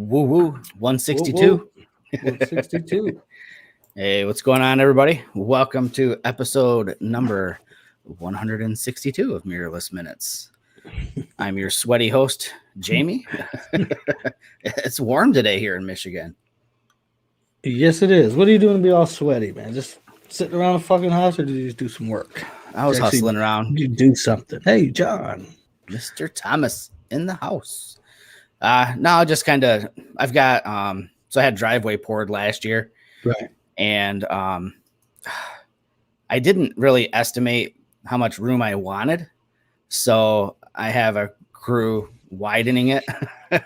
Woo woo, 162. 162. Hey, what's going on, everybody? Welcome to episode number 162 of Mirrorless Minutes. I'm your sweaty host, Jamie. It's warm today here in Michigan. Yes, it is. What are you doing to be all sweaty, man? Just sitting around the fucking house, or did you just do some work? I was hustling around. You do something. Hey, John. Mr. Thomas in the house. No, just kind of, I've got, so I had driveway poured last year. Right. And I didn't really estimate how much room I wanted. So I have a crew widening it.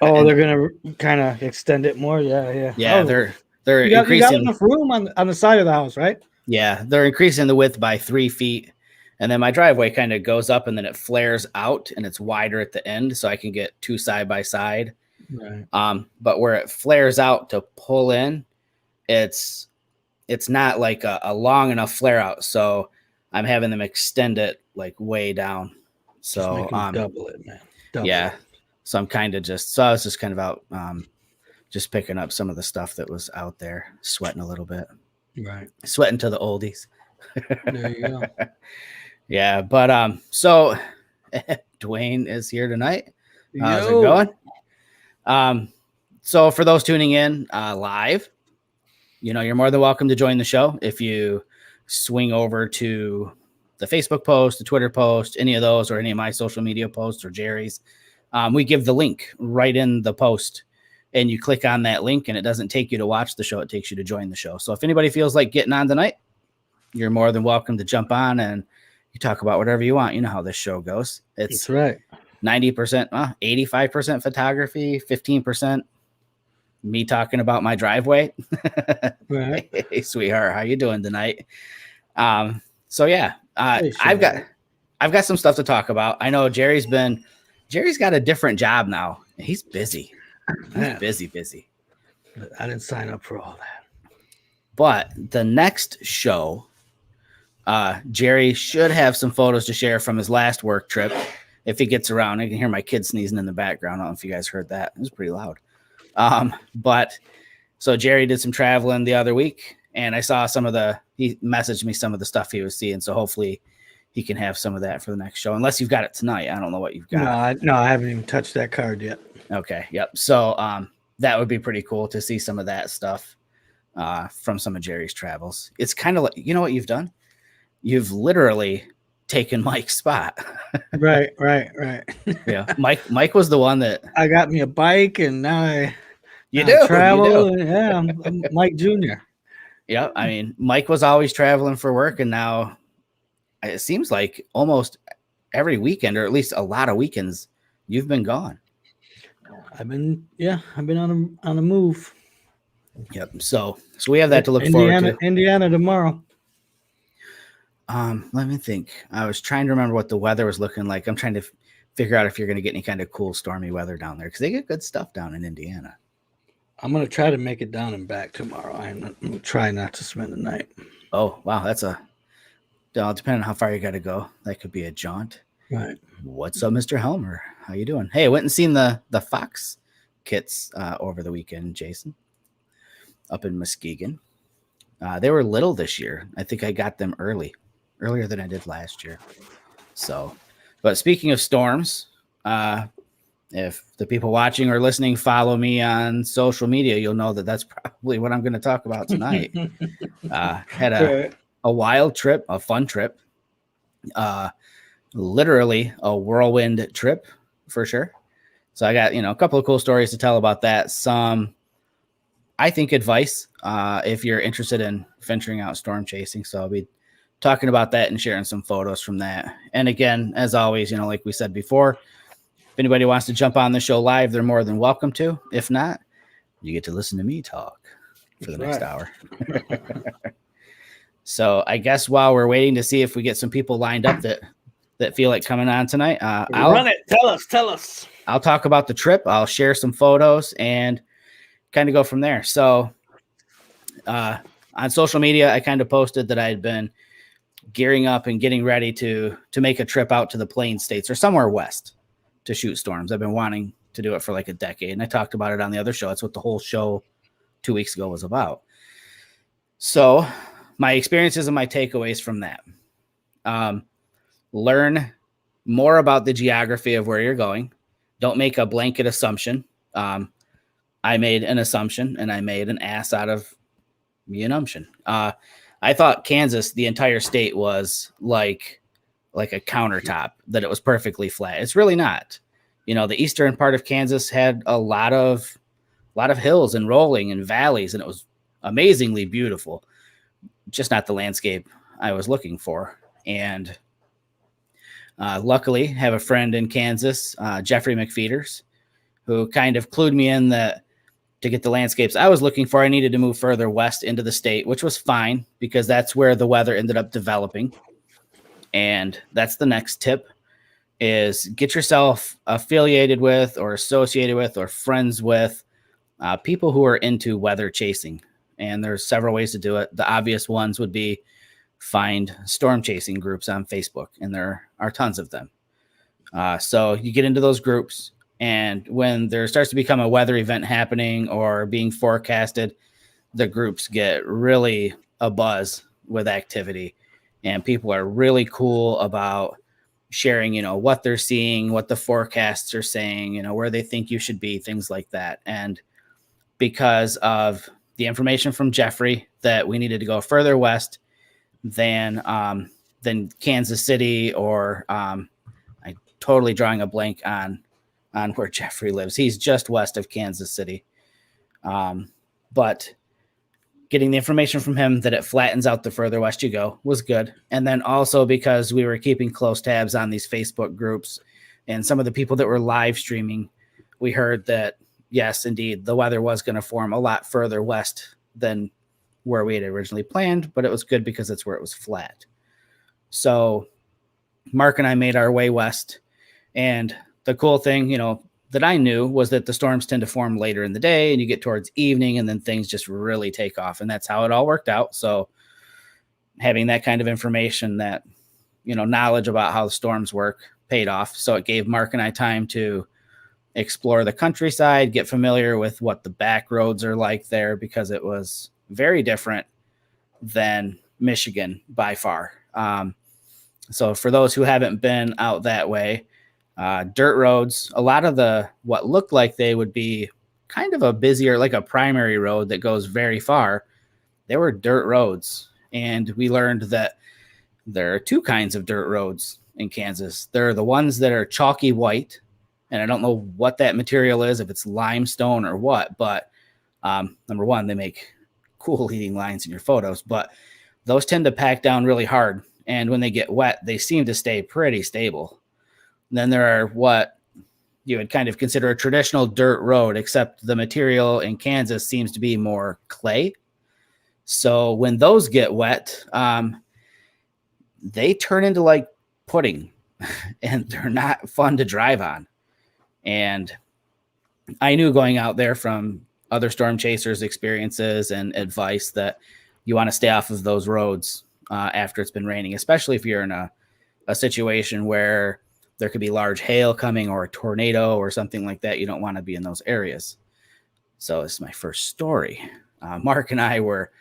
Oh, they're going to kind of extend it more? Yeah. Yeah, oh, they're you increasing. got enough room on the side of the house, right? Yeah, they're increasing the width by 3 feet. And then my driveway kind of goes up and then it flares out and it's wider at the end. So I can get two side by side. Right. But where it flares out to pull in, it's not like a long enough flare out. So I'm having them extend it like way down. So double it, man. Yeah. So I'm kind of I was just kind of out just picking up some of the stuff that was out there, sweating a little bit. Right. Sweating to the oldies. There you go. Yeah, but so Dwayne is here tonight. How's it going? So for those tuning in live, you're more than welcome to join the show. If you swing over to the Facebook post, the Twitter post, any of those, or any of my social media posts or Jerry's, we give the link right in the post, and you click on that link, and it doesn't take you to watch the show. It takes you to join the show. So if anybody feels like getting on tonight, you're more than welcome to jump on, and you talk about whatever you want. You know how this show goes. It's That's right. 90%, 85% photography, 15% me talking about my driveway. Right. Hey, sweetheart, how you doing tonight? So yeah, Hey, I've got some stuff to talk about. I know Jerry's got a different job now. He's busy. He's busy. I didn't sign up for all that. But the next show, Jerry should have some photos to share from his last work trip. If he gets around, I can hear my kids sneezing in the background. I don't know if you guys heard that. It was pretty loud. But so Jerry did some traveling the other week, and I saw he messaged me some of the stuff he was seeing. So hopefully he can have some of that for the next show, unless you've got it tonight. I don't know what you've got. No, I haven't even touched that card yet. Okay. Yep. So, that would be pretty cool to see some of that stuff, from some of Jerry's travels. It's kind of like, you know what you've done? You've literally taken Mike's spot. Right. Yeah. Mike was the one that I got me a bike, and now I You travel. do. And, yeah, I'm Mike Jr. Yeah. I mean, Mike was always traveling for work, and now it seems like almost every weekend, or at least a lot of weekends, you've been gone. I've been on a move. Yep. So we have that to look forward to. Indiana tomorrow. Let me think. I was trying to remember what the weather was looking like. I'm trying to figure out if you're going to get any kind of cool stormy weather down there, because they get good stuff down in Indiana. I'm going to try to make it down and back tomorrow. I'm going to try not to spend the night. Oh, wow. Depending on how far you got to go, that could be a jaunt. Right. What's up, Mr. Helmer? How you doing? Hey, I went and seen the Fox kits over the weekend, Jason, up in Muskegon. They were little this year. I think I got them earlier than I did last year. So, but speaking of storms, if the people watching or listening follow me on social media, you'll know that that's probably what I'm going to talk about tonight. Had a wild trip, a fun trip, literally a whirlwind trip for sure. So I got, a couple of cool stories to tell about that. Some, I think, advice if you're interested in venturing out storm chasing. So I'll be talking about that and sharing some photos from that. And again, as always, like we said before, if anybody wants to jump on the show live, they're more than welcome to. If not, you get to listen to me talk for the next hour. So I guess while we're waiting to see if we get some people lined up that feel like coming on tonight, run it. Tell us. I'll talk about the trip. I'll share some photos and kind of go from there. So on social media, I kind of posted that I had been gearing up and getting ready to make a trip out to the Plains States or somewhere west to shoot storms. I've been wanting to do it for like a decade. And I talked about it on the other show. That's what the whole show 2 weeks ago was about. So my experiences and my takeaways from that. Learn more about the geography of where you're going. Don't make a blanket assumption. I made an assumption and I made an ass out of me an umption. I thought Kansas, the entire state, was like a countertop, that it was perfectly flat. It's really not. You know, the eastern part of Kansas had a lot of hills and rolling and valleys, and it was amazingly beautiful. Just not the landscape I was looking for. And luckily, have a friend in Kansas, Jeffrey McFeeters, who kind of clued me in that to get the landscapes I was looking for, I needed to move further west into the state, which was fine because that's where the weather ended up developing. And that's the next tip, is get yourself affiliated with or associated with or friends with people who are into weather chasing. And there's several ways to do it. The obvious ones would be find storm chasing groups on Facebook, and there are tons of them. So you get into those groups, and when there starts to become a weather event happening or being forecasted, the groups get really abuzz with activity, and people are really cool about sharing, you know, what they're seeing, what the forecasts are saying, you know, where they think you should be, things like that. And because of the information from Jeffrey that we needed to go further west than Kansas City, or I totally drawing a blank on where Jeffrey lives. He's just west of Kansas City. But getting the information from him that it flattens out the further west you go was good. And then also because we were keeping close tabs on these Facebook groups and some of the people that were live streaming, we heard that, yes, indeed, the weather was going to form a lot further west than where we had originally planned, but it was good because it's where it was flat. So Mark and I made our way west, and the cool thing, you know, that I knew was that the storms tend to form later in the day, and you get towards evening and then things just really take off, and that's how it all worked out. So having that kind of information, that, you know, knowledge about how the storms work, paid off. So it gave Mark and I time to explore the countryside, get familiar with what the back roads are like there, because it was very different than Michigan by far. So for those who haven't been out that way, dirt roads, a lot of what looked like they would be kind of a busier, like a primary road that goes very far, they were dirt roads. And we learned that there are two kinds of dirt roads in Kansas. There are the ones that are chalky white, and I don't know what that material is, if it's limestone or what, but number one, they make cool leading lines in your photos, but those tend to pack down really hard. And when they get wet, they seem to stay pretty stable. And then there are what you would kind of consider a traditional dirt road, except the material in Kansas seems to be more clay. So when those get wet, they turn into like pudding and they're not fun to drive on. And I knew going out there from other storm chasers' experiences and advice that you want to stay off of those roads after it's been raining, especially if you're in a situation where there could be large hail coming or a tornado or something like that. You don't want to be in those areas. So this is my first story. Mark and I were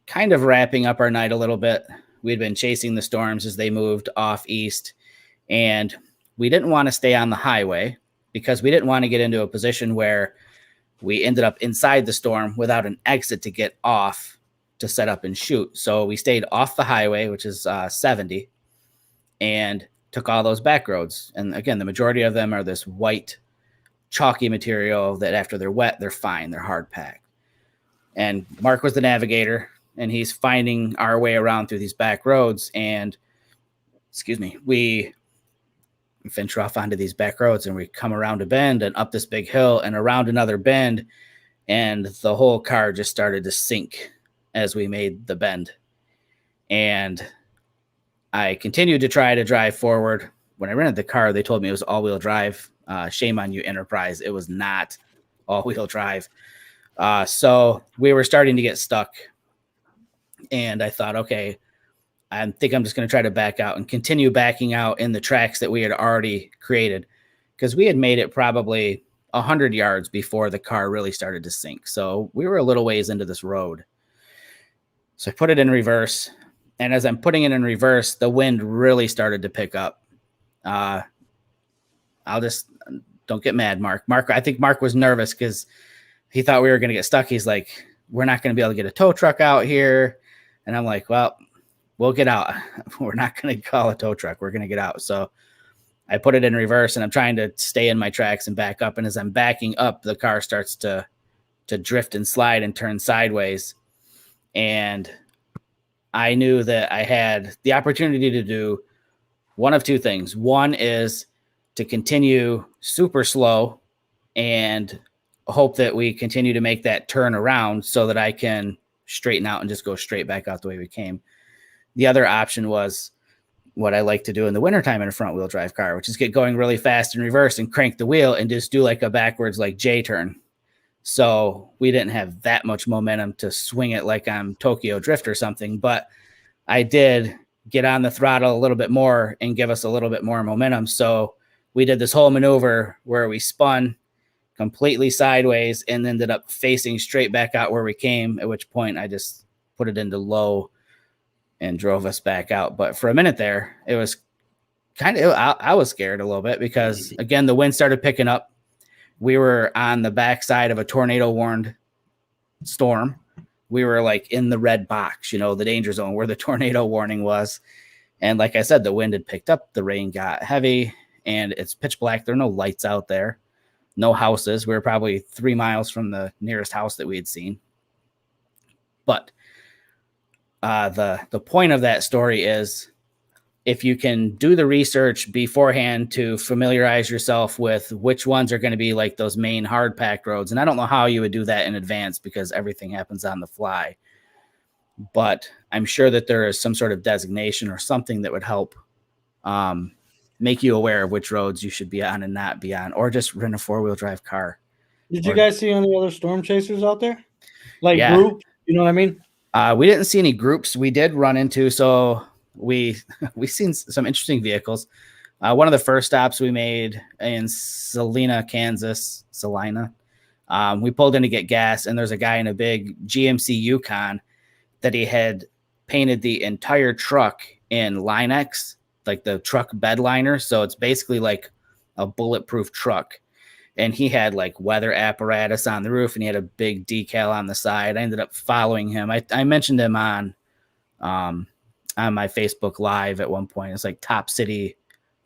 kind of wrapping up our night a little bit. We'd been chasing the storms as they moved off east, and we didn't want to stay on the highway because we didn't want to get into a position where we ended up inside the storm without an exit to get off to set up and shoot. So we stayed off the highway, which is 70, and took all those back roads. And again, the majority of them are this white, chalky material that after they're wet, they're fine. They're hard packed. And Mark was the navigator, and he's finding our way around through these back roads. And, we venture off onto these back roads, and we come around a bend and up this big hill and around another bend. And the whole car just started to sink as we made the bend. And I continued to try to drive forward. When I rented the car, they told me it was all-wheel drive. Shame on you, Enterprise. It was not all-wheel drive. So we were starting to get stuck. And I thought, okay, I think I'm just going to try to back out and continue backing out in the tracks that we had already created. Because we had made it probably 100 yards before the car really started to sink. So we were a little ways into this road. So I put it in reverse. And as I'm putting it in reverse, the wind really started to pick up. Don't get mad, Mark. I think Mark was nervous because he thought we were going to get stuck. He's like, we're not going to be able to get a tow truck out here. And I'm like, well, we'll get out. We're not going to call a tow truck. We're going to get out. So I put it in reverse and I'm trying to stay in my tracks and back up. And as I'm backing up, the car starts to drift and slide and turn sideways. And I knew that I had the opportunity to do one of two things. One is to continue super slow and hope that we continue to make that turn around so that I can straighten out and just go straight back out the way we came. The other option was what I like to do in the wintertime in a front wheel drive car, which is get going really fast in reverse and crank the wheel and just do like a backwards, like J turn. So we didn't have that much momentum to swing it like I'm Tokyo Drift or something, but I did get on the throttle a little bit more and give us a little bit more momentum. So we did this whole maneuver where we spun completely sideways and ended up facing straight back out where we came, at which point I just put it into low and drove us back out. But for a minute there, it was kind of, I was scared a little bit because, again, the wind started picking up. We were on the backside of a tornado-warned storm. We were like in the red box, the danger zone where the tornado warning was. And like I said, the wind had picked up, the rain got heavy, and it's pitch black. There are no lights out there, no houses. We were probably 3 miles from the nearest house that we had seen. But the point of that story is if you can do the research beforehand to familiarize yourself with which ones are going to be like those main hard packed roads. And I don't know how you would do that in advance because everything happens on the fly, but I'm sure that there is some sort of designation or something that would help make you aware of which roads you should be on and not be on, or just rent a 4-wheel drive car. Did you guys see any other storm chasers out there? Like group, you know what I mean? We didn't see any groups. We did run into, so we've seen some interesting vehicles. One of the first stops we made in Salina, Kansas, we pulled in to get gas, and there's a guy in a big GMC Yukon that he had painted the entire truck in Line-X, like the truck bed liner. So it's basically like a bulletproof truck. And he had like weather apparatus on the roof, and he had a big decal on the side. I ended up following him. I mentioned him on my Facebook Live at one point. It's like Top City.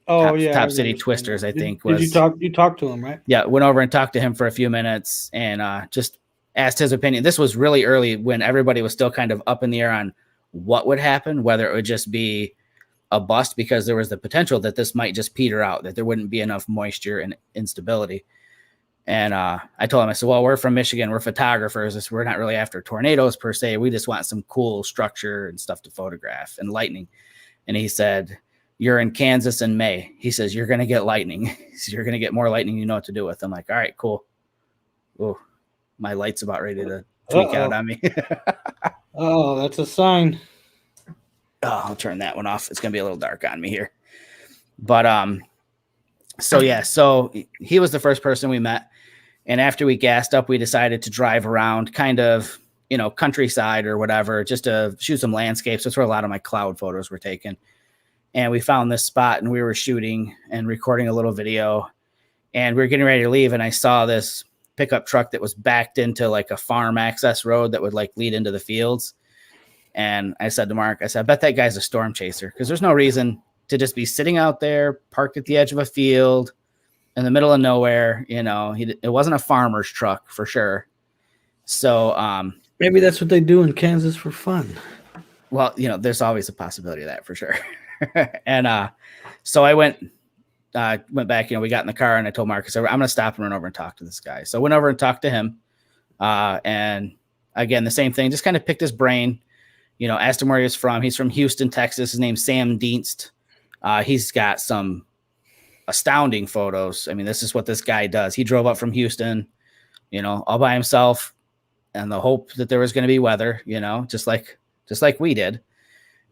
Top City Twisters, I think. Did you talk to him, right? Yeah, went over and talked to him for a few minutes and just asked his opinion. This was really early when everybody was still kind of up in the air on what would happen, whether it would just be a bust because there was the potential that this might just peter out, that there wouldn't be enough moisture and instability. And I told him, I said, well, we're from Michigan. We're photographers. We're not really after tornadoes per se. We just want some cool structure and stuff to photograph and lightning. And he said, you're in Kansas in May. He says, you're going to get lightning. He says, you're going to get more lightning. You know what to do with. I'm like, all right, cool. Oh, my light's about ready to tweak out on me. Oh, that's a sign. Oh, I'll turn that one off. It's going to be a little dark on me here. But so he was the first person we met. And after we gassed up, we decided to drive around kind of, countryside or whatever, just to shoot some landscapes. That's where a lot of my cloud photos were taken. And we found this spot and we were shooting and recording a little video. And we were getting ready to leave. And I saw this pickup truck that was backed into like a farm access road that would like lead into the fields. And I said to Mark, I bet that guy's a storm chaser because there's no reason to just be sitting out there parked at the edge of a field in the middle of nowhere. It wasn't a farmer's truck for sure. So maybe that's what they do in Kansas for fun. Well, there's always a possibility of that for sure. And so I went back, we got in the car and I told Mark, I said, I'm going to stop and run over and talk to this guy. So I went over and talked to him. And again, the same thing, just kind of picked his brain, asked him where he was from. He's from Houston, Texas. His name's Sam Dienst. He's got some astounding photos. I mean, this is what this guy does. He drove up from Houston, all by himself and the hope that there was going to be weather, just like we did.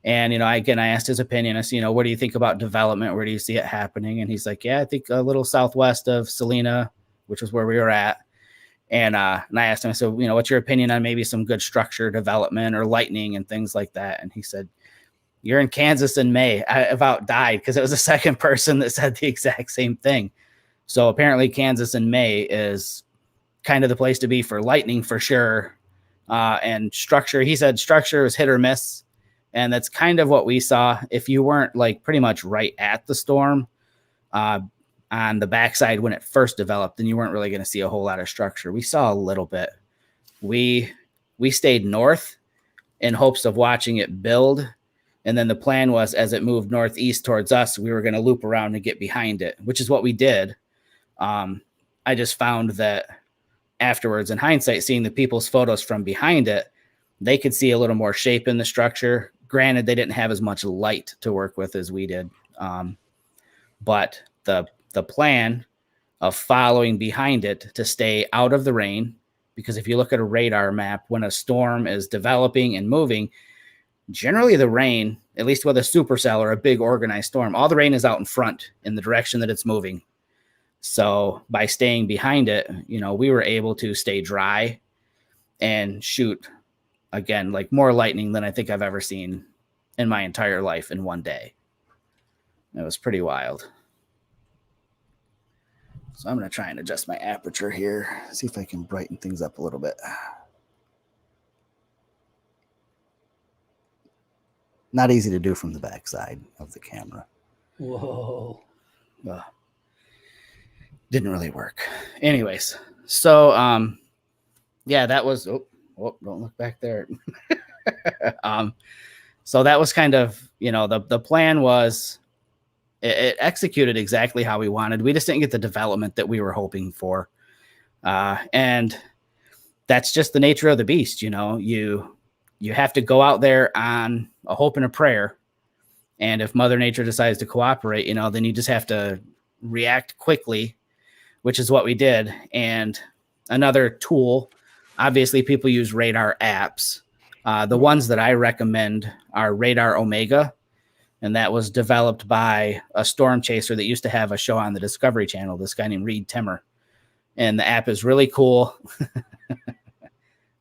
And, I asked his opinion. I said, what do you think about development? Where do you see it happening? And he's like, yeah, I think a little southwest of Salina, which was where we were at. And I asked him, I said, what's your opinion on maybe some good structure development or lightning and things like that? And he said, you're in Kansas in May. I about died because it was the second person that said the exact same thing. So apparently Kansas in May is kind of the place to be for lightning for sure. And structure, he said structure is hit or miss. And that's kind of what we saw. If you weren't like pretty much right at the storm on the backside when it first developed, then you weren't really going to see a whole lot of structure. We saw a little bit. We stayed north in hopes of watching it build. And then the plan was as it moved northeast towards us, we were going to loop around and get behind it, which is what we did. I just found that afterwards, in hindsight, seeing the people's photos from behind it, they could see a little more shape in the structure. Granted, they didn't have as much light to work with as we did. But the plan of following behind it to stay out of the rain, because if you look at a radar map, when a storm is developing and moving, generally the rain, at least with a supercell or a big organized storm, all the rain is out in front in the direction that it's moving. So by staying behind it, we were able to stay dry and shoot, again, like more lightning than I think I've ever seen in my entire life in one day. It was pretty wild. So I'm going to try and adjust my aperture here, see if I can brighten things up a little bit. Not easy to do from the backside of the camera. Whoa. Didn't really work. Anyways, so yeah, that was don't look back there. So that was kind of, the plan was it executed exactly how we wanted. We just didn't get the development that we were hoping for. And that's just the nature of the beast. You have to go out there on a hope and a prayer. And if Mother Nature decides to cooperate, then you just have to react quickly, which is what we did. And another tool, obviously people use radar apps. The ones that I recommend are Radar Omega, and that was developed by a storm chaser that used to have a show on the Discovery Channel, this guy named Reed Timmer. And the app is really cool.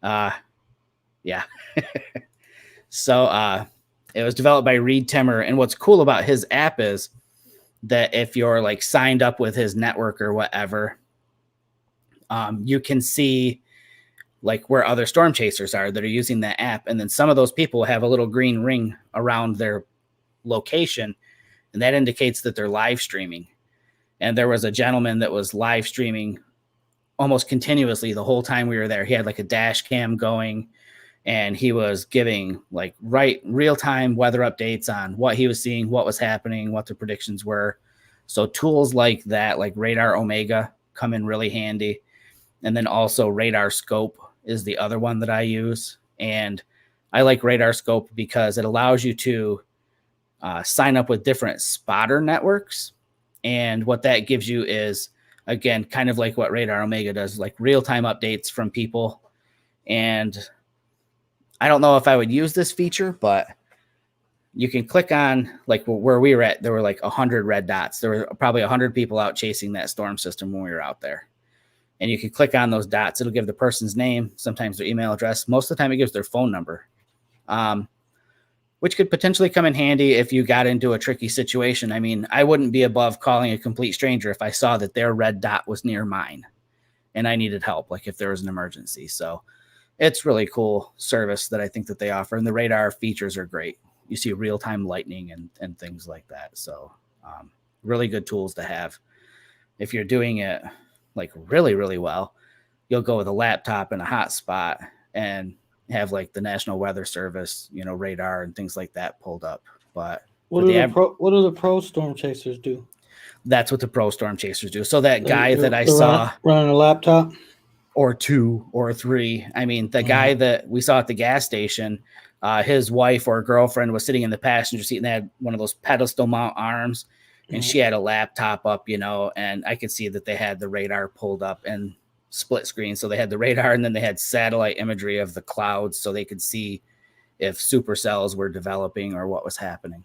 Yeah. So it was developed by Reed Timmer. And what's cool about his app is that if you're like signed up with his network or whatever, you can see like where other storm chasers are that are using that app. And then some of those people have a little green ring around their location, and that indicates that they're live streaming. And there was a gentleman that was live streaming almost continuously the whole time we were there. He had like a dash cam going, and he was giving like real-time weather updates on what he was seeing, what was happening, what the predictions were. So tools like that, like Radar Omega, come in really handy. And then also Radar Scope is the other one that I use. And I like Radar Scope because it allows you to sign up with different spotter networks. And what that gives you is, again, kind of like what Radar Omega does, like real-time updates from people. And I don't know if I would use this feature, but you can click on like where we were at. There were like 100 red dots. There were probably 100 people out chasing that storm system when we were out there. And you can click on those dots. It'll give the person's name, sometimes their email address. Most of the time it gives their phone number, which could potentially come in handy if you got into a tricky situation. I mean, I wouldn't be above calling a complete stranger if I saw that their red dot was near mine and I needed help, like if there was an emergency. So it's really cool service that I think that they offer. And the radar features are great. You see real-time lightning and things like that. So really good tools to have. If you're doing it like really, really well, you'll go with a laptop and a hotspot and have like the National Weather Service, radar and things like that pulled up. But what do the pro storm chasers do? That's what the pro storm chasers do. So that guy that I saw running a laptop or 2 or 3, I mean, the guy that we saw at the gas station, his wife or girlfriend was sitting in the passenger seat and they had one of those pedestal mount arms, and she had a laptop up, and I could see that they had the radar pulled up and split screen. So they had the radar and then they had satellite imagery of the clouds so they could see if supercells were developing or what was happening.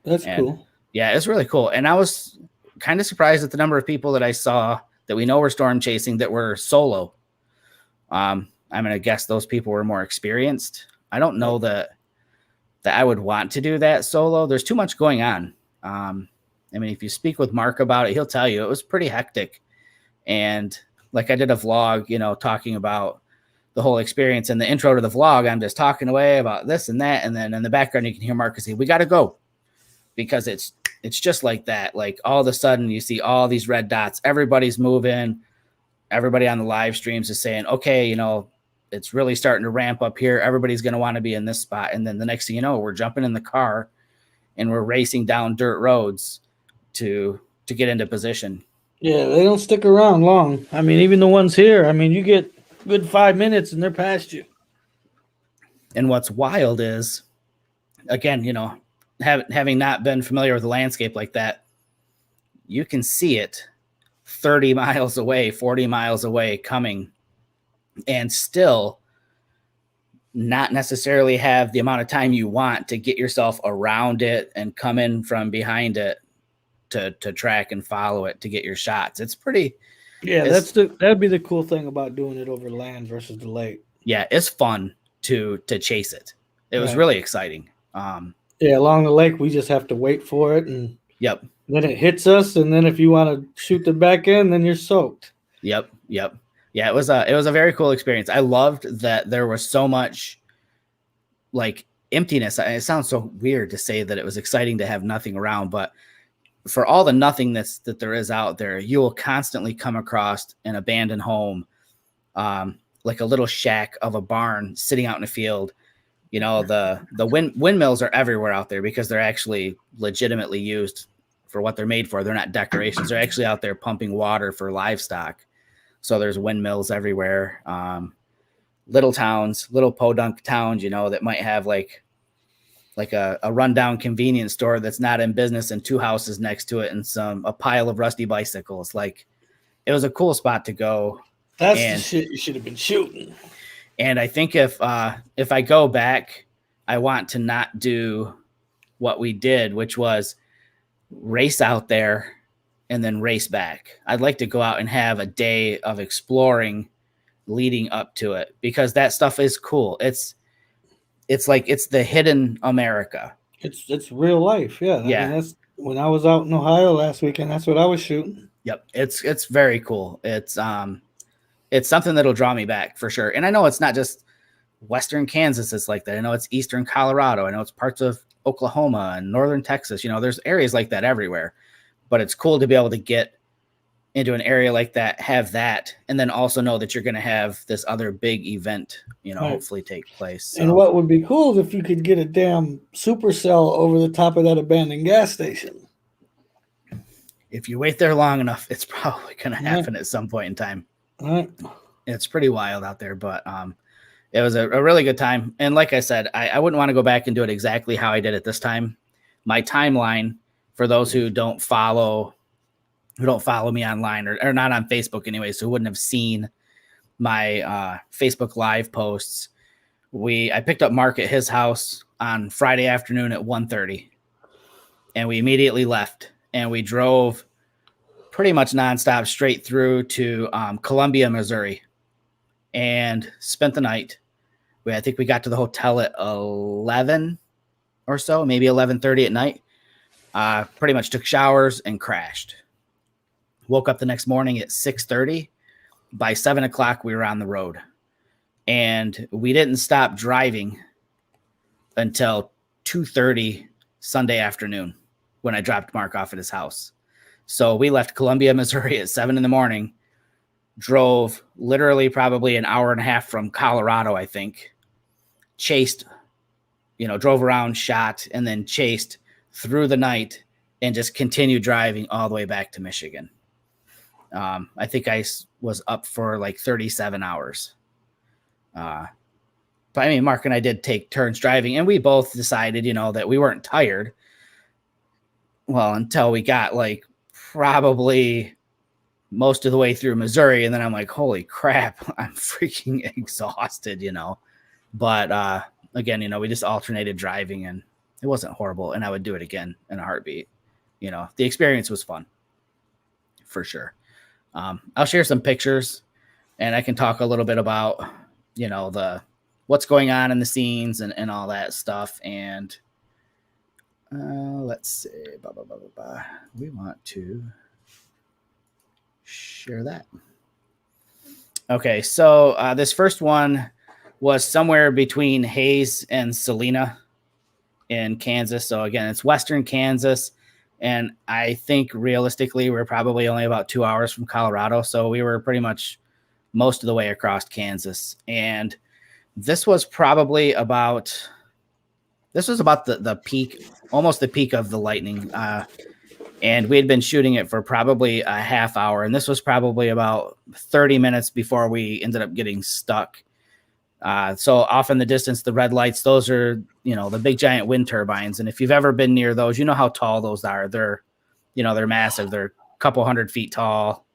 That's cool. Yeah, it's really cool. And I was kind of surprised at the number of people that I saw that we know we're storm chasing that were solo. I'm going to guess those people were more experienced. I don't know that I would want to do that solo. There's too much going on. I mean, if you speak with Mark about it, he'll tell you it was pretty hectic. And like I did a vlog, you know, talking about the whole experience. In the intro to the vlog, I'm just talking away about this and that. And then in the background, you can hear Mark say, we got to go. Because it's just like that. Like all of a sudden you see all these red dots. Everybody's moving. Everybody on the live streams is saying, okay, you know, it's really starting to ramp up here. Everybody's going to want to be in this spot. And then the next thing you know, we're jumping in the car and we're racing down dirt roads to get into position. Yeah, they don't stick around long. I mean, even the ones here, I mean, you get good 5 minutes and they're past you. And what's wild is, again, you know, having not been familiar with the landscape like that, you can see it 30 miles away, 40 miles away coming, and still not necessarily have the amount of time you want to get yourself around it and come in from behind it to track and follow it to get your shots. It's pretty. Yeah, that'd be the cool thing about doing it over land versus the lake. Yeah, it's fun to chase it. It was really exciting. Yeah, along the lake, we just have to wait for it, and yep. Then it hits us, and then if you want to shoot the back end, then you're soaked. Yep. Yeah, it was a very cool experience. I loved that there was so much like emptiness. It sounds so weird to say that it was exciting to have nothing around, but for all the nothingness that there is out there, you will constantly come across an abandoned home, like a little shack of a barn sitting out in a field. You know, the windmills are everywhere out there because they're actually legitimately used for what they're made for. They're not decorations. They're actually out there pumping water for livestock. So there's windmills everywhere. Little towns, little podunk towns, you know, that might have like a rundown convenience store that's not in business and 2 houses next to it and a pile of rusty bicycles. Like, it was a cool spot to go. That's the shit you should have been shooting. And I think if I go back, I want to not do what we did, which was race out there and then race back. I'd like to go out and have a day of exploring leading up to it, because that stuff is cool. It's like it's the hidden America. It's real life. Yeah. I mean, that's when I was out in Ohio last weekend. That's what I was shooting. Yep. It's very cool. It's something that'll draw me back for sure. And I know it's not just Western Kansas is like that. I know it's Eastern Colorado. I know it's parts of Oklahoma and Northern Texas. You know, there's areas like that everywhere, but it's cool to be able to get into an area like that, have that, and then also know that you're going to have this other big event, you know, hopefully take place. So. And what would be cool is if you could get a damn supercell over the top of that abandoned gas station. If you wait there long enough, it's probably going to happen at some point in time. It's pretty wild out there, but it was a really good time. And like I said, I wouldn't want to go back and do it exactly how I did it this time. My timeline, for those who don't follow me online or not on Facebook anyway, so who wouldn't have seen my Facebook live posts. I picked up Mark at his house on Friday afternoon at 1:30, and we immediately left, and we drove pretty much nonstop straight through to Columbia, Missouri, and spent the night. I think we got to the hotel at 11 or so, maybe 11:30 at night. Pretty much took showers and crashed. Woke up the next morning at 6:30. By 7 o'clock, we were on the road. And we didn't stop driving until 2:30 Sunday afternoon when I dropped Mark off at his house. So we left Columbia, Missouri at 7 in the morning, drove literally probably an hour and a half from Colorado, I think, drove around, shot, and then chased through the night and just continued driving all the way back to Michigan. I think I was up for like 37 hours. But I mean, Mark and I did take turns driving, and we both decided, that we weren't tired. Well, until we got like probably most of the way through Missouri. And then I'm like, holy crap, I'm freaking exhausted, But again, we just alternated driving, and it wasn't horrible. And I would do it again in a heartbeat. The experience was fun for sure. I'll share some pictures, and I can talk a little bit about, the what's going on in the scenes and all that stuff. And let's see, we want to share that. Okay, so this first one was somewhere between Hays and Salina in Kansas. So again, it's Western Kansas. And I think realistically, we're probably only about 2 hours from Colorado. So we were pretty much most of the way across Kansas. And this was probably about the peak, almost the peak of the lightning. And we had been shooting it for probably a half hour. And this was probably about 30 minutes before we ended up getting stuck. So off in the distance, the red lights, those are, the big giant wind turbines. And if you've ever been near those, you know how tall those are. They're massive. They're a couple 100 feet tall.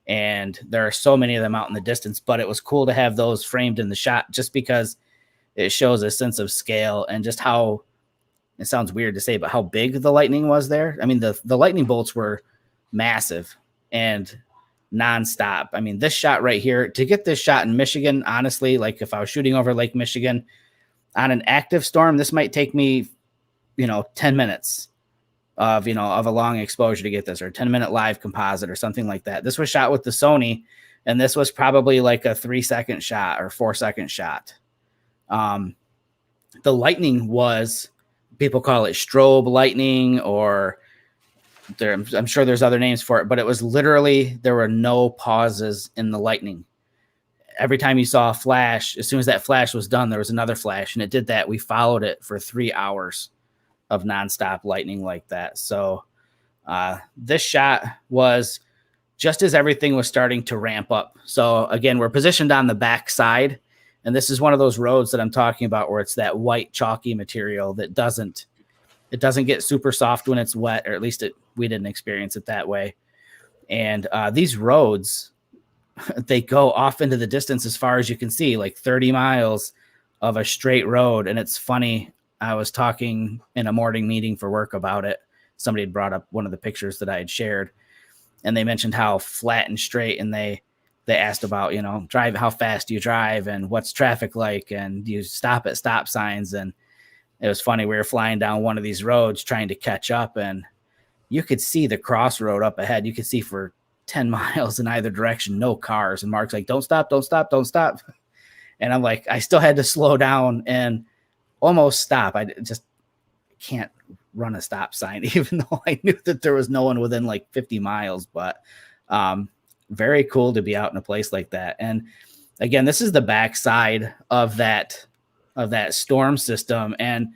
And there are so many of them out in the distance, but it was cool to have those framed in the shot just because it shows a sense of scale and just how, it sounds weird to say, but how big the lightning was there. I mean, the lightning bolts were massive and nonstop. I mean, this shot right here, to get this shot in Michigan, honestly, like if I was shooting over Lake Michigan on an active storm, this might take me, 10 minutes of a long exposure to get this, or a 10-minute live composite or something like that. This was shot with the Sony, and this was probably like a 3-second shot or 4-second shot. The lightning was, people call it strobe lightning, or I'm sure there's other names for it, but it was literally, there were no pauses in the lightning. Every time you saw a flash, as soon as that flash was done, there was another flash, and it did that. We followed it for 3 hours of nonstop lightning like that. So this shot was just as everything was starting to ramp up. So again, we're positioned on the back side, and this is one of those roads that I'm talking about where it's that white chalky material that doesn't get super soft when it's wet, or at least we didn't experience it that way. And these roads, they go off into the distance as far as you can see, like 30 miles of a straight road. And it's funny, I was talking in a morning meeting for work about it. Somebody had brought up one of the pictures that I had shared, and they mentioned how flat and straight, and they asked about, drive, how fast do you drive, and what's traffic like, and do you stop at stop signs. And it was funny, we were flying down one of these roads trying to catch up, and you could see the crossroad up ahead. You could see for 10 miles in either direction, no cars. And Mark's like, don't stop, don't stop, don't stop. And I'm like, I still had to slow down and almost stop. I just can't run a stop sign, even though I knew that there was no one within like 50 miles. But very cool to be out in a place like that. And again, this is the backside of that storm system, and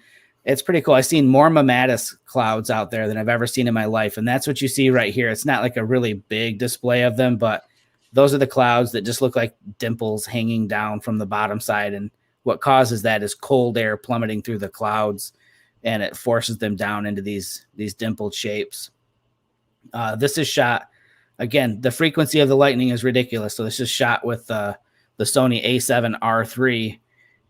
it's pretty cool. I've seen more mammatus clouds out there than I've ever seen in my life, and that's what you see right here. It's not like a really big display of them, but those are the clouds that just look like dimples hanging down from the bottom side, and what causes that is cold air plummeting through the clouds, and it forces them down into these dimpled shapes. This is shot, again, the frequency of the lightning is ridiculous, so this is shot with the Sony A7R3,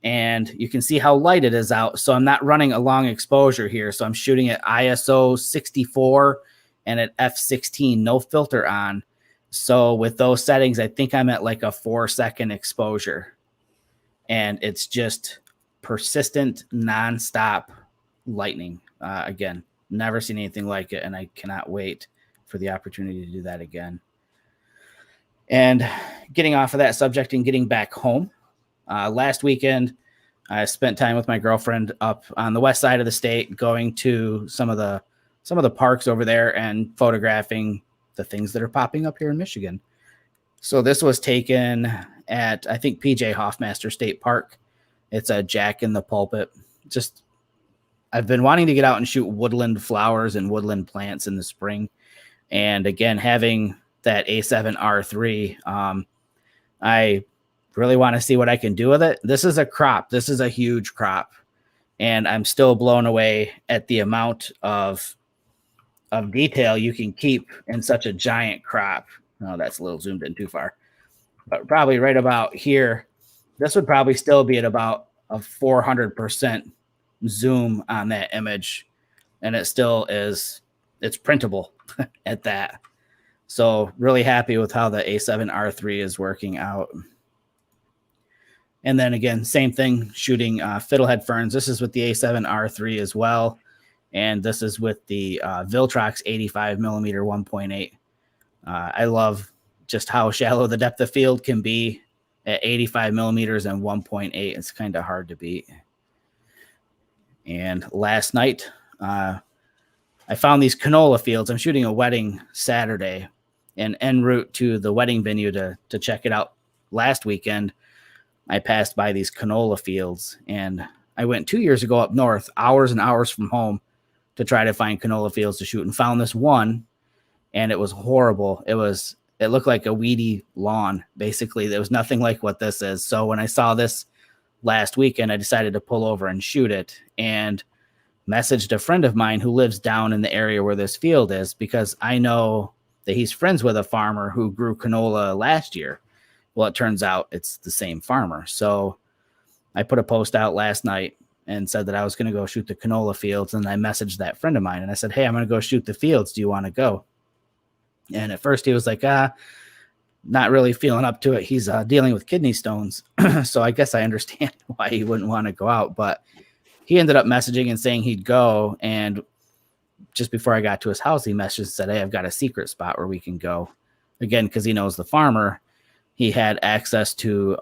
and you can see how light it is out. So I'm not running a long exposure here. So I'm shooting at ISO 64 and at f16, no filter on. So with those settings, I think I'm at like a 4-second exposure, and it's just persistent, nonstop lightning. Again, never seen anything like it, and I cannot wait for the opportunity to do that again. And getting off of that subject and getting back home, last weekend, I spent time with my girlfriend up on the west side of the state, going to some of the parks over there and photographing the things that are popping up here in Michigan. So this was taken at, I think, PJ Hoffmaster State Park. It's a Jack in the Pulpit. Just, I've been wanting to get out and shoot woodland flowers and woodland plants in the spring. And again, having that A7R3, I really want to see what I can do with it. This is a crop. This is a huge crop. And I'm still blown away at the amount of detail you can keep in such a giant crop. Oh, that's a little zoomed in too far. But probably right about here, this would probably still be at about a 400% zoom on that image. And it still is, it's printable at that. So really happy with how the A7R3 is working out. And then again, same thing, shooting fiddlehead ferns. This is with the A7R3 as well. And this is with the Viltrox 85 millimeter 1.8. I love just how shallow the depth of field can be at 85 millimeters and 1.8. It's kind of hard to beat. And last night, I found these canola fields. I'm shooting a wedding Saturday, and en route to the wedding venue to check it out last weekend, I passed by these canola fields, and I went 2 years ago up north, hours and hours from home, to try to find canola fields to shoot, and found this one, and it was horrible. It looked like a weedy lawn, basically. There was nothing like what this is. So when I saw this last weekend, I decided to pull over and shoot it, and messaged a friend of mine who lives down in the area where this field is, because I know that he's friends with a farmer who grew canola last year. Well, it turns out it's the same farmer. So I put a post out last night and said that I was going to go shoot the canola fields. And I messaged that friend of mine and I said, hey, I'm going to go shoot the fields. Do you want to go? And at first he was like, not really feeling up to it. He's dealing with kidney stones. So I guess I understand why he wouldn't want to go out. But he ended up messaging and saying he'd go. And just before I got to his house, he messaged and said, hey, I've got a secret spot where we can go. Again, because he knows the farmer. He had access to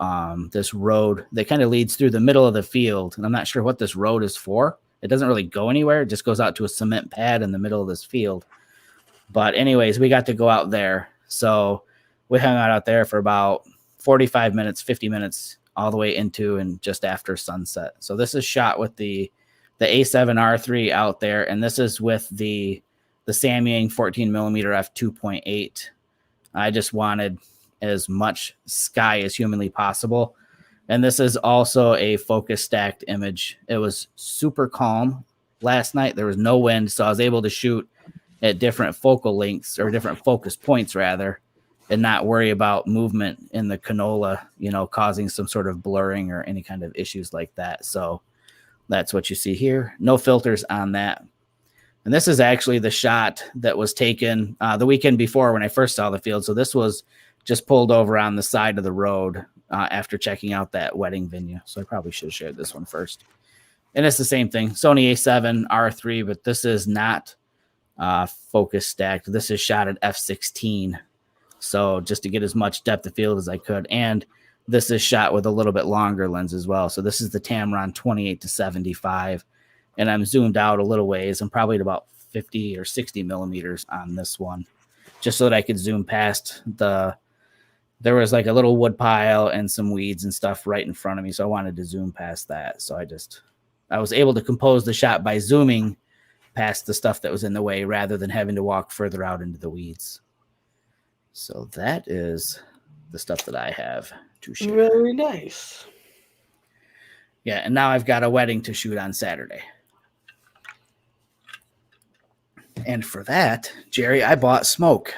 this road that kind of leads through the middle of the field. And I'm not sure what this road is for. It doesn't really go anywhere. It just goes out to a cement pad in the middle of this field. But anyways, we got to go out there. So we hung out there for about 45 minutes, 50 minutes, all the way into and just after sunset. So this is shot with the A7R3 out there. And this is with the Samyang 14 millimeter f2.8. I just wanted as much sky as humanly possible. And this is also a focus stacked image. It was super calm last night. There was no wind, so I was able to shoot at different focal lengths, or different focus points rather, and not worry about movement in the canola, causing some sort of blurring or any kind of issues like that. So that's what you see here. No filters on that. And this is actually the shot that was taken the weekend before when I first saw the field. So this was just pulled over on the side of the road after checking out that wedding venue. So I probably should have shared this one first. And it's the same thing, Sony A7 R3, but this is not focus stacked. This is shot at f16. So just to get as much depth of field as I could. And this is shot with a little bit longer lens as well. So this is the Tamron 28-75. And I'm zoomed out a little ways. I'm probably at about 50 or 60 millimeters on this one, just so that I could zoom past there was like a little wood pile and some weeds and stuff right in front of me. So I wanted to zoom past that. So I was able to compose the shot by zooming past the stuff that was in the way rather than having to walk further out into the weeds. So that is the stuff that I have to share. Very nice. Yeah, and now I've got a wedding to shoot on Saturday. And for that, Jerry, I bought smoke.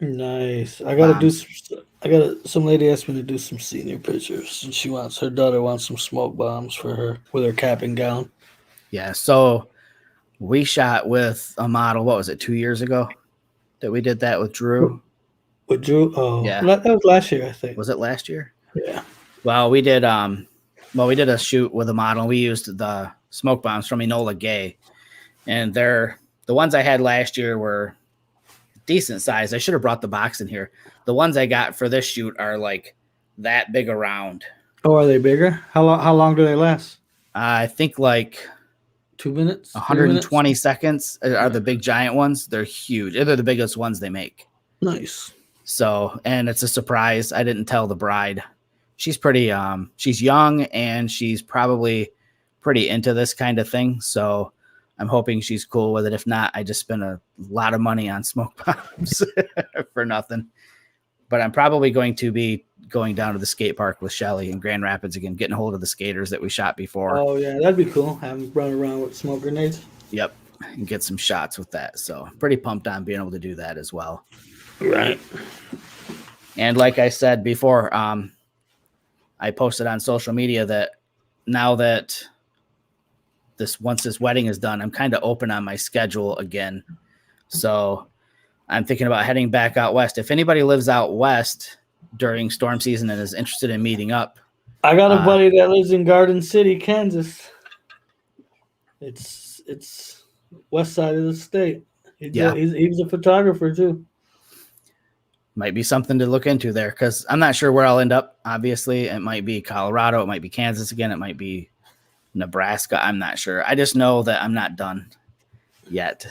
Nice. I gotta some lady asked me to do some senior pictures, and her daughter wants some smoke bombs for her with her cap and gown. Yeah, so we shot with a model, what was it, 2 years ago that we did that with Drew? With Drew? Oh, yeah. That was last year, I think. Was it last year? Yeah. Well, we did a shoot with a model. We used the smoke bombs from Enola Gay. And the ones I had last year were decent size. I should have brought the box in here. The ones I got for this shoot are like that big around. Oh, are they bigger? How long do they last? I think like 2 minutes. 120 seconds are the big giant ones. They're huge. They're the biggest ones they make. Nice. So, and it's a surprise. I didn't tell the bride. She's pretty she's young and she's probably pretty into this kind of thing. So I'm hoping she's cool with it. If not, I just spent a lot of money on smoke bombs for nothing. But I'm probably going to be going down to the skate park with Shelly in Grand Rapids again, getting a hold of the skaters that we shot before. Oh, yeah, that'd be cool. Have them run around with smoke grenades. Yep, and get some shots with that. So pretty pumped on being able to do that as well. Right. And like I said before, I posted on social media that now that once this wedding is done, I'm kind of open on my schedule again. So I'm thinking about heading back out west. If anybody lives out west during storm season and is interested in meeting up, I got a buddy that lives in Garden City, Kansas. It's west side of the state. He's a photographer too. Might be something to look into there, because I'm not sure where I'll end up. Obviously, it might be Colorado, it might be Kansas again, it might be Nebraska. I'm not sure. I just know that I'm not done yet.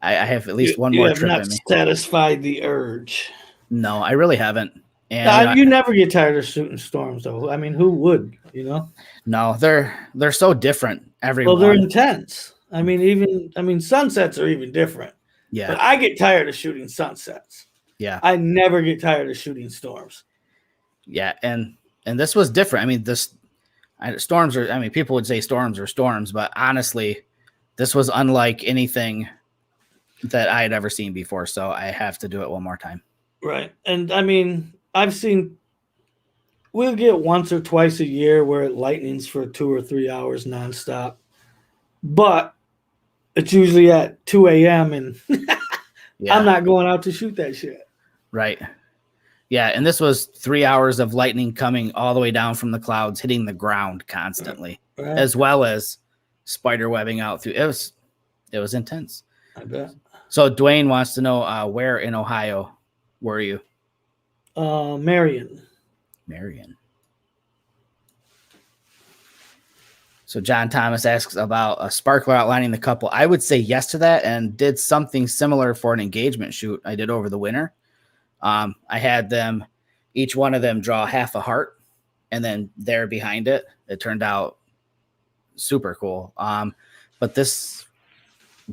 I have at least one more trip in me. You have not satisfied the urge. No, I really haven't. And you never get tired of shooting storms, though. I mean, who would? You know? No, they're so different. Everyone. Well, they're intense. I mean, sunsets are even different. Yeah. But I get tired of shooting sunsets. Yeah. I never get tired of shooting storms. Yeah, and this was different. I mean, storms are. I mean, people would say storms are storms, but honestly, this was unlike anything that I had ever seen before. So I have to do it one more time. Right, and I mean, we'll get once or twice a year where it lightnings for 2 or 3 hours nonstop, but it's usually at 2 a.m. and I'm not going out to shoot that shit. Right. Yeah, and this was 3 hours of lightning coming all the way down from the clouds, hitting the ground constantly, as well as spider webbing out through. It was intense. I bet. So Dwayne wants to know where in Ohio were you? Marion. So John Thomas asks about a sparkler outlining the couple. I would say yes to that, and did something similar for an engagement shoot I did over the winter. I had them, each one of them, draw half a heart, and then there behind it. It turned out super cool. But this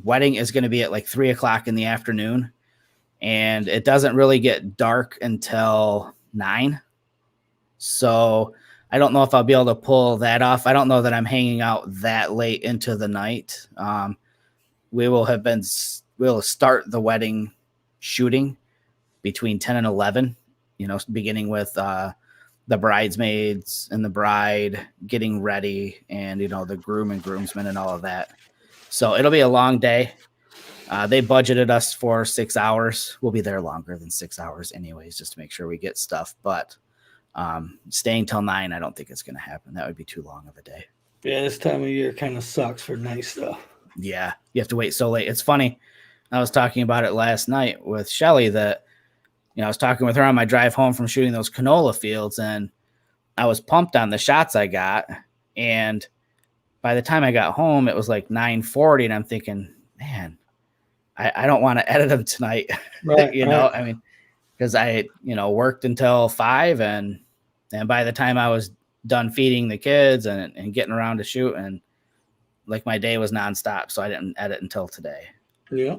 wedding is going to be at like 3:00 in the afternoon, and it doesn't really get dark until 9. So I don't know if I'll be able to pull that off. I don't know that I'm hanging out that late into the night. We'll start the wedding shooting between 10 and 11, beginning with the bridesmaids and the bride getting ready, and, the groom and groomsmen and all of that. So it'll be a long day. They budgeted us for 6 hours. We'll be there longer than 6 hours anyways, just to make sure we get stuff. But staying till 9, I don't think it's going to happen. That would be too long of a day. Yeah, this time of year kind of sucks for night stuff. Yeah, you have to wait so late. It's funny. I was talking about it last night with Shelly that, I was talking with her on my drive home from shooting those canola fields, and I was pumped on the shots I got. And by the time I got home, it was like 9:40, and I'm thinking, man, I don't want to edit them tonight. Right, right. I mean, because I, worked until 5, and by the time I was done feeding the kids and getting around to shoot, and like my day was nonstop, so I didn't edit until today. Yeah.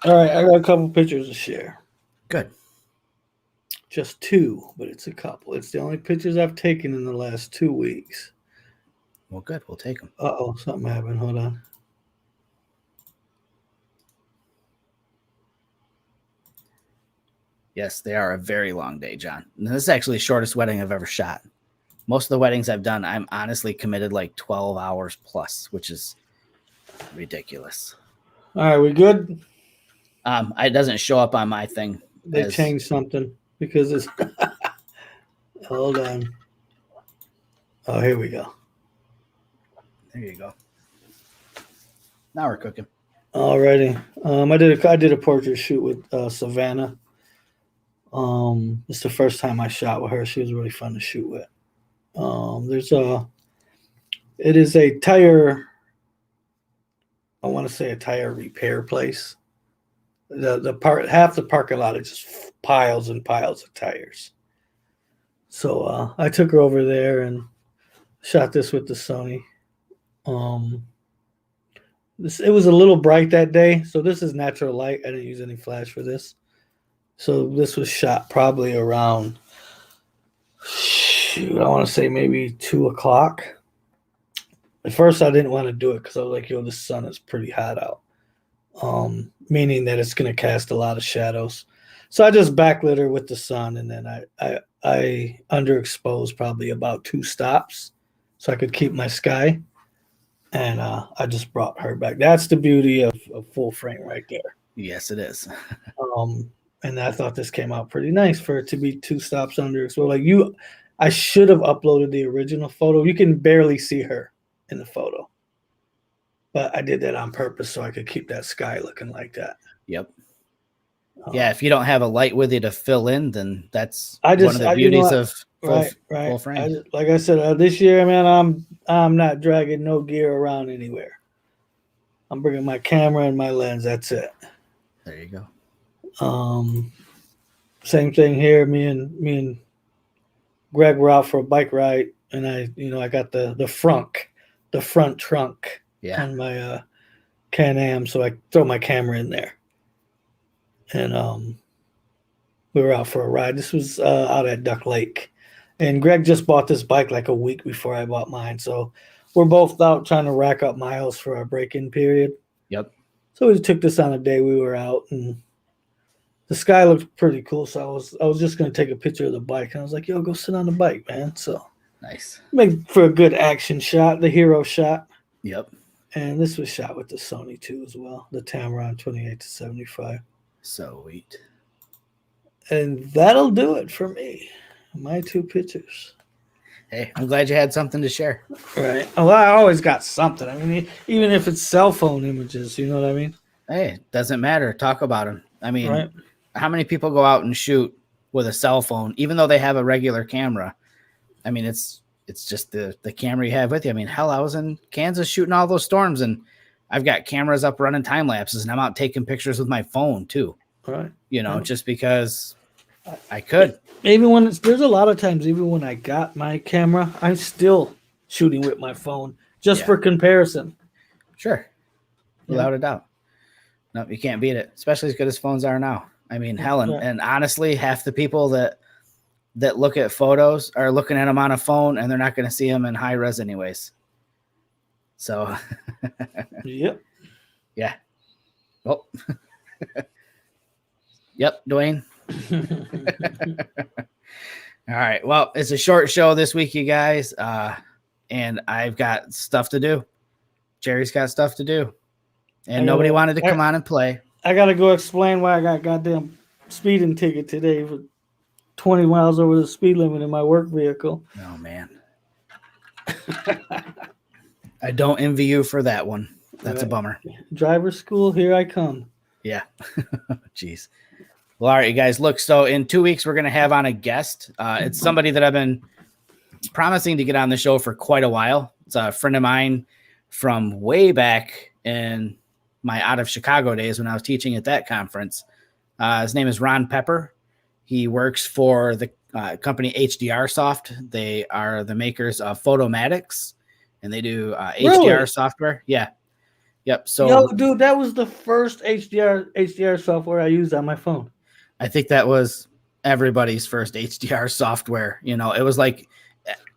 All right, I got a couple pictures to share. Good. Just 2, but it's a couple. It's the only pictures I've taken in the last 2 weeks. Well, good. We'll take them. Uh-oh, something happened. Hold on. Yes, they are a very long day, John. And this is actually the shortest wedding I've ever shot. Most of the weddings I've done, I'm honestly committed like 12 hours plus, which is ridiculous. All right, we good? It doesn't show up on my thing. They changed something because it's... Hold on. Oh, here we go. There you go. Now we're cooking. All righty. I did a portrait shoot with Savannah. It's the first time I shot with her. She was really fun to shoot with. It is a tire, I want to say a tire repair place. Half the parking lot is just piles and piles of tires. So I took her over there and shot this with the Sony. It was a little bright that day, so this is natural light. I didn't use any flash for this. So this was shot probably around, I want to say maybe 2:00. At first, I didn't want to do it because I was like, the sun is pretty hot out. Meaning that it's going to cast a lot of shadows. So I just backlit her with the sun, and then I underexposed probably about 2 stops so I could keep my sky. And I just brought her back. That's the beauty of full frame right there. Yes, it is. And I thought this came out pretty nice for it to be 2 stops under. So like I should have uploaded the original photo. You can barely see her in the photo, but I did that on purpose so I could keep that sky looking like that. Yep. Yeah, if you don't have a light with you to fill in, then that's one of the beauties of full frame. Like I said, this year, man, I'm not dragging no gear around anywhere. I'm bringing my camera and my lens. That's it. There you go. Same thing here. Me and Greg were out for a bike ride, and I got the front trunk on my Can-Am, so I throw my camera in there, and we were out for a ride. This was out at Duck Lake, and Greg just bought this bike like a week before I bought mine, so we're both out trying to rack up miles for our break-in period. Yep. So we took this on a day we were out, and the sky looked pretty cool. So I was just gonna take a picture of the bike, and I was like, "Yo, go sit on the bike, man." So nice. Make for a good action shot, the hero shot. Yep. And this was shot with the Sony too as well, the Tamron 28-75. Sweet. And that'll do it for me. My 2 pictures. Hey, I'm glad you had something to share. Right. Well, I always got something. I mean, even if it's cell phone images, you know what I mean? Hey, it doesn't matter. Talk about them. I mean, right. How many people go out and shoot with a cell phone, even though they have a regular camera? I mean, it's just the camera you have with you. I mean, hell, I was in Kansas shooting all those storms, and I've got cameras up running time lapses, and I'm out taking pictures with my phone too. Right. You know, just because I could. Even there's a lot of times, even when I got my camera, I'm still shooting with my phone just for comparison. Sure. Without a doubt. No, you can't beat it, especially as good as phones are now. I mean, hell, and honestly, half the people that look at photos are looking at them on a phone, and they're not going to see them in high res anyways. So, yep. Yeah. Well, yep, Dwayne. All right. Well, it's a short show this week, you guys. And I've got stuff to do. Jerry's got stuff to do. And nobody wanted to come on and play. I got to go explain why I got goddamn speeding ticket today for 20 miles over the speed limit in my work vehicle. Oh, man. I don't envy you for that one. That's a bummer. Driver school, here I come. Yeah. Jeez. Well, all right, you guys. Look, so in 2 weeks, we're going to have on a guest. It's somebody that I've been promising to get on the show for quite a while. It's a friend of mine from way back in my out of Chicago days when I was teaching at that conference. His name is Ron Pepper. He works for the company HDR Soft. They are the makers of Photomatics, and they do HDR software. Yeah. Yep. So, yo, dude, that was the first HDR software I used on my phone. I think that was everybody's first HDR software. You know, it was like,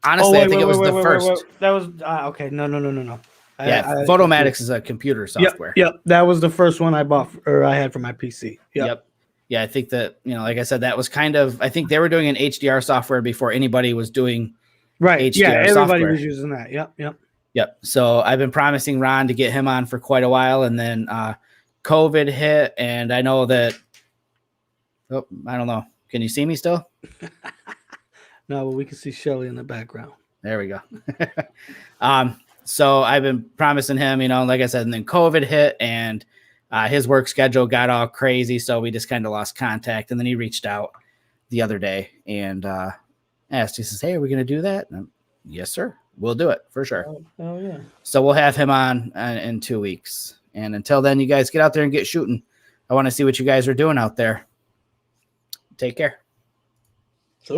honestly, I think it was the first. That was okay. No. Yeah, Photomatics is a computer software. Yep, that was the first one I bought or I had for my PC. Yep. Yeah, I think that, you know, like I said, that was kind of, I think they were doing an HDR software before anybody was doing HDR yeah, everybody software. was using that. Yep. So I've been promising Ron to get him on for quite a while, and then COVID hit, and I know that, I don't know. Can you see me still? No, but we can see Shelly in the background. There we go. So I've been promising him, you know, like I said, and then COVID hit, and his work schedule got all crazy, so we just kind of lost contact. And then he reached out the other day and asked, he says, "Hey, are we going to do that?" And yes, sir. We'll do it for sure. Oh, yeah. So we'll have him on in 2 weeks. And until then, you guys get out there and get shooting. I want to see what you guys are doing out there. Take care.